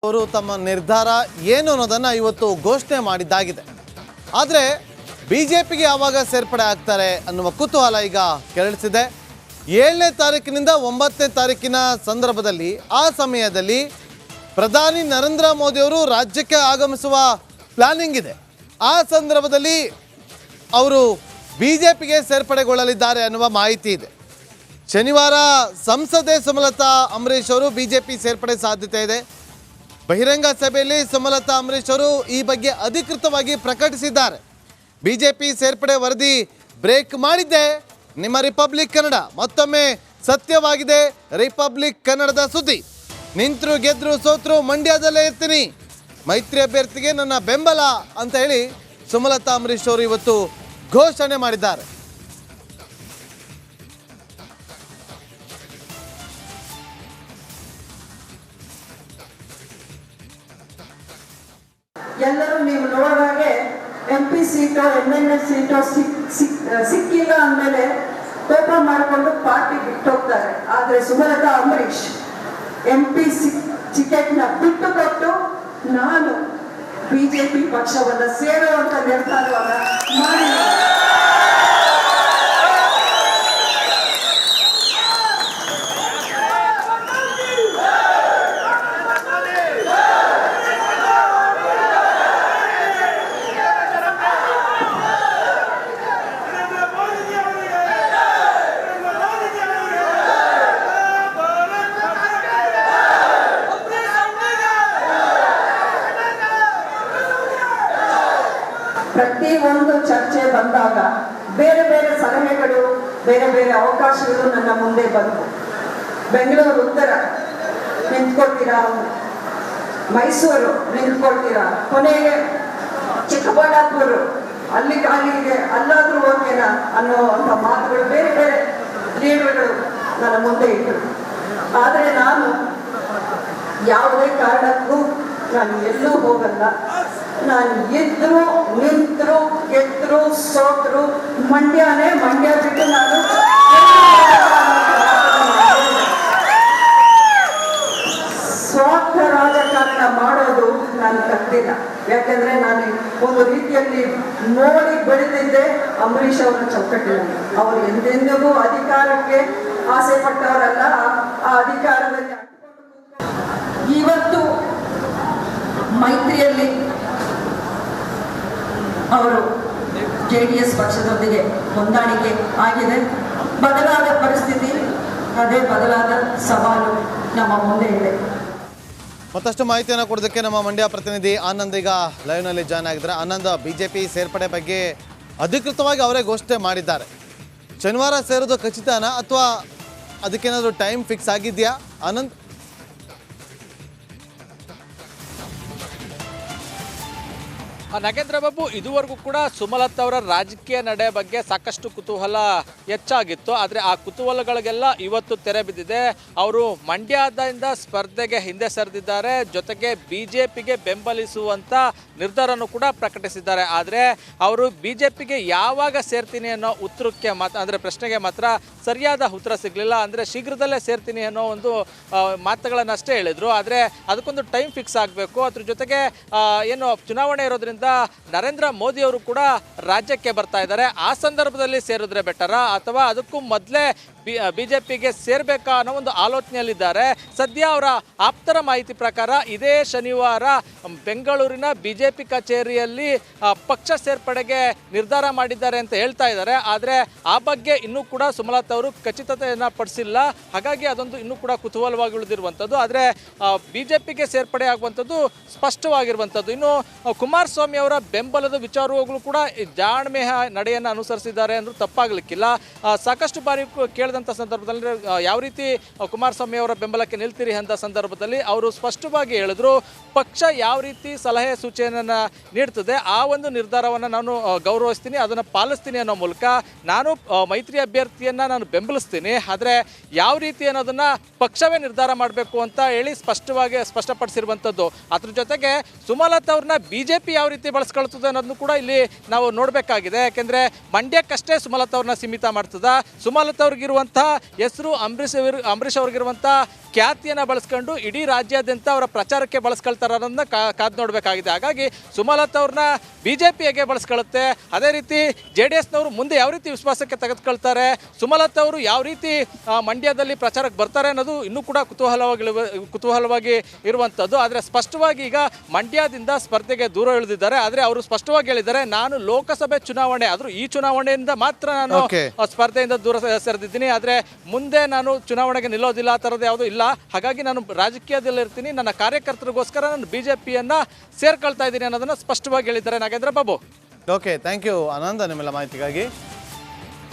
ಅವರು ತಮ್ಮ ನಿರ್ಧಾರ ಏನು ಅನ್ನೋದನ್ನು ಇವತ್ತು ಘೋಷಣೆ ಮಾಡಿದ್ದಾಗಿದೆ. ಆದರೆ ಬಿಜೆಪಿಗೆ ಯಾವಾಗ ಸೇರ್ಪಡೆ ಆಗ್ತಾರೆ ಅನ್ನುವ ಕುತೂಹಲ ಈಗ ಕೆರಳಿಸಿದೆ. 7ನೇ ತಾರೀಕಿನಿಂದ 9ನೇ ತಾರೀಕಿನ ಸಂದರ್ಭದಲ್ಲಿ ಆ ಸಮಯದಲ್ಲಿ ಪ್ರಧಾನಿ ನರೇಂದ್ರ ಮೋದಿ ಅವರು ರಾಜ್ಯಕ್ಕೆ ಆಗಮಿಸುವ ಪ್ಲಾನಿಂಗ್ ಇದೆ. ಆ ಸಂದರ್ಭದಲ್ಲಿ ಅವರು ಬಿಜೆಪಿಗೆ ಸೇರ್ಪಡೆಗೊಳ್ಳಲಿದ್ದಾರೆ ಅನ್ನುವ ಮಾಹಿತಿ ಇದೆ. ಶನಿವಾರ ಸಂಸದೆ ಸುಮಲತಾ ಅಂಬರೀಶ್ ಅವರು ಬಿಜೆಪಿ ಸೇರ್ಪಡೆ ಸಾಧ್ಯತೆ ಇದೆ. ಬಹಿರಂಗ ಸಭೆಯಲ್ಲಿ ಸುಮಲತಾ ಅಂಬರೀಶ್ ಅವರು ಈ ಬಗ್ಗೆ ಅಧಿಕೃತವಾಗಿ ಪ್ರಕಟಿಸಿದ್ದಾರೆ. ಬಿಜೆಪಿ ಸೇರ್ಪಡೆ ವರದಿ ಬ್ರೇಕ್ ಮಾಡಿದ್ದೆ ನಿಮ್ಮ ರಿಪಬ್ಲಿಕ್ ಕನ್ನಡ. ಮತ್ತೊಮ್ಮೆ ಸತ್ಯವಾಗಿದೆ ರಿಪಬ್ಲಿಕ್ ಕನ್ನಡದ ಸುದ್ದಿ. ನಿಂತರು ಗೆದ್ರು ಸೋತ್ರು ಮಂಡ್ಯದಲ್ಲೇ ಇರ್ತೀನಿ, ಮೈತ್ರಿ ಅಭ್ಯರ್ಥಿಗೆ ನನ್ನ ಬೆಂಬಲ ಅಂತ ಹೇಳಿ ಸುಮಲತಾ ಅಂಬರೀಶ್ ಅವರು ಇವತ್ತು ಘೋಷಣೆ ಮಾಡಿದ್ದಾರೆ. ಎಲ್ಲರೂ ನೀವು ನೋಡೋದಾಗೆ MP ಸೀಟು MNA ಸೀಟು ಸಿಕ್ಕಿಲ್ಲ ಅಂದಮೇಲೆ ಕೋಪ ಮಾಡಿಕೊಂಡು ಪಾರ್ಟಿ ಬಿಟ್ಟೋಗ್ತಾರೆ. ಆದರೆ ಸುಮಲತಾ ಅಂಬರೀಶ್ MP ಟಿಕೆಟ್ನ ಬಿಟ್ಟು ಕೊಟ್ಟು ನಾನು ಬಿಜೆಪಿ ಪಕ್ಷವನ್ನು ಸೇರುವಂತ ನಿರ್ಧಾರವನ್ನು ಮಾಡಿ ಪ್ರತಿ ಒಂದು ಚರ್ಚೆ ಬಂದಾಗ ಬೇರೆ ಬೇರೆ ಸಲಹೆಗಳು, ಬೇರೆ ಬೇರೆ ಅವಕಾಶಗಳು ನನ್ನ ಮುಂದೆ ಬಂತು. ಬೆಂಗಳೂರು ಉತ್ತರ ನಿಂತ್ಕೊಳ್ತೀರಾ, ಮೈಸೂರು ನಿಂತ್ಕೊಳ್ತೀರಾ, ಕೊನೆಗೆ ಚಿಕ್ಕಬಳ್ಳಾಪುರ ಅಲ್ಲಿಗೆ ಅಲ್ಲಾದ್ರೂ ಓಕೆನಾ ಅನ್ನೋವಂಥ ಮಾತುಗಳು ಬೇರೆ ಬೇರೆ ಲೀಡರ್ಗಳು ನನ್ನ ಮುಂದೆ ಇಟ್ಟರು. ಆದರೆ ನಾನು ಯಾವುದೇ ಕಾರಣಕ್ಕೂ ನಾನು ಎಲ್ಲೂ ಹೋಗಲ್ಲ. ನಾನು ಇದ್ರು ನಿಂತರು ಗೆದ್ರು ಸೋತರು ಮಂಡ್ಯನೇ, ಮಂಡ್ಯ ಬಿಟ್ಟು ನಾನು ಸ್ವಾರ್ಥ ರಾಜಕಾರಣ ಮಾಡೋದು ನಾನು ಕಟ್ಟಿಲ್ಲ. ಯಾಕಂದ್ರೆ ನಾನು ಒಂದು ರೀತಿಯಲ್ಲಿ ನೋಡಿ ಬೆಳೆದಿದ್ದೆ ಅಂಬರೀಶ್ ಅವರ ಚೌಕಟ್ಟಿನಲ್ಲಿ. ಅವರು ಎಂದೆಂದಿಗೂ ಅಧಿಕಾರಕ್ಕೆ ಆಸೆ ಪಟ್ಟವರಲ್ಲ. ಆ ಅಧಿಕಾರದಲ್ಲಿ ಇವತ್ತು ಮೈತ್ರಿಯಲ್ಲಿ ಅವರು JDS ಪಕ್ಷದೊಂದಿಗೆ ಹೊಂದಾಣಿಕೆ ಆಗಿದೆ. ಬದಲಾದ ಪರಿಸ್ಥಿತಿ, ಅದೇ ಬದಲಾದ ಸವಾಲು ನಮ್ಮ ಮುಂದೆ ಇದೆ. ಮತ್ತಷ್ಟು ಮಾಹಿತಿಯನ್ನು ಕೊಡೋದಕ್ಕೆ ನಮ್ಮ ಮಂಡ್ಯ ಪ್ರತಿನಿಧಿ ಆನಂದ್ ಈಗ ಲೈವ್ನಲ್ಲಿ ಜಾಯ್ನ್ ಆಗಿದ್ದಾರೆ. ಆನಂದ್, ಬಿಜೆಪಿ ಸೇರ್ಪಡೆ ಬಗ್ಗೆ ಅಧಿಕೃತವಾಗಿ ಅವರೇ ಘೋಷಣೆ ಮಾಡಿದ್ದಾರೆ. ಶನಿವಾರ ಸೇರೋದು ಖಚಿತನಾ ಅಥವಾ ಅದಕ್ಕೇನಾದರೂ ಟೈಮ್ ಫಿಕ್ಸ್ ಆಗಿದೆಯಾ ಆನಂದ್? ನಾಗೇಂದ್ರ ಬಾಬು, ಇದುವರೆಗೂ ಕೂಡ ಸುಮಲತಾ ಅವರ ರಾಜಕೀಯ ನಡೆ ಬಗ್ಗೆ ಸಾಕಷ್ಟು ಕುತೂಹಲ ಹೆಚ್ಚಾಗಿತ್ತು. ಆದರೆ ಆ ಕುತೂಹಲಗಳಿಗೆಲ್ಲ ಇವತ್ತು ತೆರೆ ಬಿದ್ದಿದೆ. ಅವರು ಮಂಡ್ಯದಿಂದ ಸ್ಪರ್ಧೆಗೆ ಹಿಂದೆ ಸರಿದಿದ್ದಾರೆ. ಜೊತೆಗೆ ಬಿಜೆಪಿಗೆ ಬೆಂಬಲಿಸುವಂಥ ನಿರ್ಧಾರನೂ ಕೂಡ ಪ್ರಕಟಿಸಿದ್ದಾರೆ. ಆದರೆ ಅವರು ಬಿಜೆಪಿಗೆ ಯಾವಾಗ ಸೇರ್ತೀನಿ ಅನ್ನೋ ಉತ್ತರಕ್ಕೆ ಅಂದರೆ ಪ್ರಶ್ನೆಗೆ ಮಾತ್ರ ಸರಿಯಾದ ಉತ್ತರ ಸಿಗಲಿಲ್ಲ. ಅಂದರೆ ಶೀಘ್ರದಲ್ಲೇ ಸೇರ್ತೀನಿ ಅನ್ನೋ ಒಂದು ಮಾತುಗಳನ್ನಷ್ಟೇ ಹೇಳಿದರು. ಆದರೆ ಅದಕ್ಕೊಂದು ಟೈಮ್ ಫಿಕ್ಸ್ ಆಗಬೇಕು. ಅದ್ರ ಜೊತೆಗೆ ಏನು ಚುನಾವಣೆ ಇರೋದ್ರಿಂದ ನರೇಂದ್ರ ಮೋದಿ ಅವರು ಕೂಡ ರಾಜ್ಯಕ್ಕೆ ಬರ್ತಾ ಇದ್ದಾರೆ. ಆ ಸಂದರ್ಭದಲ್ಲಿ ಸೇರಿದ್ರೆ ಬೆಟರಾ ಅಥವಾ ಅದಕ್ಕೂ ಮೊದಲೇ ಬಿಜೆಪಿಗೆ ಸೇರ್ಬೇಕಾ ಅನ್ನೋ ಒಂದು ಆಲೋಚನೆಯಲ್ಲಿದ್ದಾರೆ. ಸದ್ಯ ಅವರ ಆಪ್ತರ ಮಾಹಿತಿ ಪ್ರಕಾರ ಇದೇ ಶನಿವಾರ ಬೆಂಗಳೂರಿನ ಬಿಜೆಪಿ ಕಚೇರಿಯಲ್ಲಿ ಪಕ್ಷ ಸೇರ್ಪಡೆಗೆ ನಿರ್ಧಾರ ಮಾಡಿದ್ದಾರೆ ಅಂತ ಹೇಳ್ತಾ ಇದ್ದಾರೆ. ಆದರೆ ಆ ಬಗ್ಗೆ ಇನ್ನೂ ಕೂಡ ಸುಮಲತಾ ಅವರು ಖಚಿತತೆಯನ್ನು ಪಡಿಸಿಲ್ಲ. ಹಾಗಾಗಿ ಅದೊಂದು ಇನ್ನೂ ಕೂಡ ಕುತೂಹಲವಾಗಿ ಉಳಿದಿರುವಂಥದ್ದು. ಆದರೆ ಬಿಜೆಪಿಗೆ ಸೇರ್ಪಡೆ ಆಗುವಂಥದ್ದು ಸ್ಪಷ್ಟವಾಗಿರುವಂಥದ್ದು. ಇನ್ನು ಕುಮಾರಸ್ವಾಮಿ ಅವರ ಬೆಂಬಲದ ವಿಚಾರವಾಗಲೂ ಕೂಡ ಜಾಣ್ಮೆಯ ನಡೆಯನ್ನು ಅನುಸರಿಸಿದ್ದಾರೆ ಅಂದ್ರೂ ತಪ್ಪಾಗಲಿಕ್ಕಿಲ್ಲ. ಸಾಕಷ್ಟು ಬಾರಿ ಕೇಳಿದಂಥ ಸಂದರ್ಭದಲ್ಲಿ ಯಾವ ರೀತಿ ಕುಮಾರಸ್ವಾಮಿ ಅವರ ಬೆಂಬಲಕ್ಕೆ ನಿಲ್ತೀರಿ ಅಂತ ಸಂದರ್ಭದಲ್ಲಿ ಅವರು ಸ್ಪಷ್ಟವಾಗಿ ಹೇಳಿದ್ರು, ಪಕ್ಷ ಯಾವ ರೀತಿ ಸಲಹೆ ಸೂಚನೆಯನ್ನು ನೀಡ್ತದೆ ಆ ಒಂದು ನಿರ್ಧಾರವನ್ನು ನಾನು ಗೌರವಿಸ್ತೀನಿ, ಅದನ್ನು ಪಾಲಿಸ್ತೀನಿ ಅನ್ನೋ ಮೂಲಕ ನಾನು ಮೈತ್ರಿ ಅಭ್ಯರ್ಥಿಯನ್ನು ನಾನು ಬೆಂಬಲಿಸ್ತೀನಿ. ಆದರೆ ಯಾವ ರೀತಿ ಅನ್ನೋದನ್ನು ಪಕ್ಷವೇ ನಿರ್ಧಾರ ಮಾಡಬೇಕು ಅಂತ ಹೇಳಿ ಸ್ಪಷ್ಟಪಡಿಸಿರುವಂಥದ್ದು. ಅದ್ರ ಜೊತೆಗೆ ಸುಮಲತಾ ಅವ್ರನ್ನ ಬಿಜೆಪಿ ಯಾವ ರೀತಿ ಬಳಸ್ಕೊಳ್ತದೆ ಅನ್ನೋದನ್ನು ಕೂಡ ಇಲ್ಲಿ ನಾವು ನೋಡಬೇಕಾಗಿದೆ. ಯಾಕೆಂದರೆ ಮಂಡ್ಯಕ್ಕಷ್ಟೇ ಸುಮಲತಾ ಅವ್ರನ್ನ ಸೀಮಿತ ಮಾಡ್ತದ. ಸುಮಲತಾ ಅವ್ರಿಗಿರುವಂಥ ಹೆಸರು ಅಂಬರೀಶ್ ಅವ್ರಿಗಿರುವಂಥ ಖ್ಯಾತಿಯನ್ನು ಬಳಸ್ಕೊಂಡು ಇಡೀ ರಾಜ್ಯಾದ್ಯಂತ ಅವರ ಪ್ರಚಾರಕ್ಕೆ ಬಳಸ್ಕೊಳ್ತಾರೆ ಅನ್ನೋದನ್ನ ಕಾದು ನೋಡಬೇಕಾಗಿದೆ. ಹಾಗಾಗಿ ಸುಮಲತಾ ಅವ್ರನ್ನ BJP ಹೇಗೆ ಬಳಸ್ಕೊಳ್ಳುತ್ತೆ, ಅದೇ ರೀತಿ JDSನವರು ಮುಂದೆ ಯಾವ ರೀತಿ ವಿಶ್ವಾಸಕ್ಕೆ ತೆಗೆದುಕೊಳ್ತಾರೆ, ಸುಮಲತಾ ಅವರು ಯಾವ ರೀತಿ ಮಂಡ್ಯದಲ್ಲಿ ಪ್ರಚಾರಕ್ಕೆ ಬರ್ತಾರೆ ಅನ್ನೋದು ಇನ್ನೂ ಕೂಡ ಕುತೂಹಲವಾಗಿ ಇರುವಂಥದ್ದು. ಆದರೆ ಸ್ಪಷ್ಟವಾಗಿ ಈಗ ಮಂಡ್ಯದಿಂದ ಸ್ಪರ್ಧೆಗೆ ದೂರ ಇಳಿದಿದ್ದಾರೆ. ಆದರೆ ಅವರು ಸ್ಪಷ್ಟವಾಗಿ ಹೇಳಿದ್ದಾರೆ, ನಾನು ಲೋಕಸಭೆ ಚುನಾವಣೆ ಆದರೂ ಈ ಚುನಾವಣೆಯಿಂದ ಮಾತ್ರ ನಾನು ಸ್ಪರ್ಧೆಯಿಂದ ದೂರ ಸರಿದಿದ್ದೀನಿ, ಆದರೆ ಮುಂದೆ ನಾನು ಚುನಾವಣೆಗೆ ನಿಲ್ಲೋದಿಲ್ಲ, ಆ ಥರದ್ದು ಯಾವುದೂ ಇಲ್ಲ. ಹಾಗಾಗಿ ನಾನು ರಾಜಕೀಯದಲ್ಲಿ ಇರ್ತೀನಿ, ನನ್ನ ಕಾರ್ಯಕರ್ತರಿಗೋಸ್ಕರ ನಾನು BJPಯನ್ನು ಸೇರ್ಕೊಳ್ತಾ ಇದ್ದೀನಿ ಅನ್ನೋದನ್ನು ಸ್ಪಷ್ಟವಾಗಿ ಹೇಳಿದ್ದಾರೆ. Nagendra Babu. Okay, thank you Anand ನಿಮ್ಮೆಲ್ಲ ಮಾಹಿತಿಗಾಗಿ.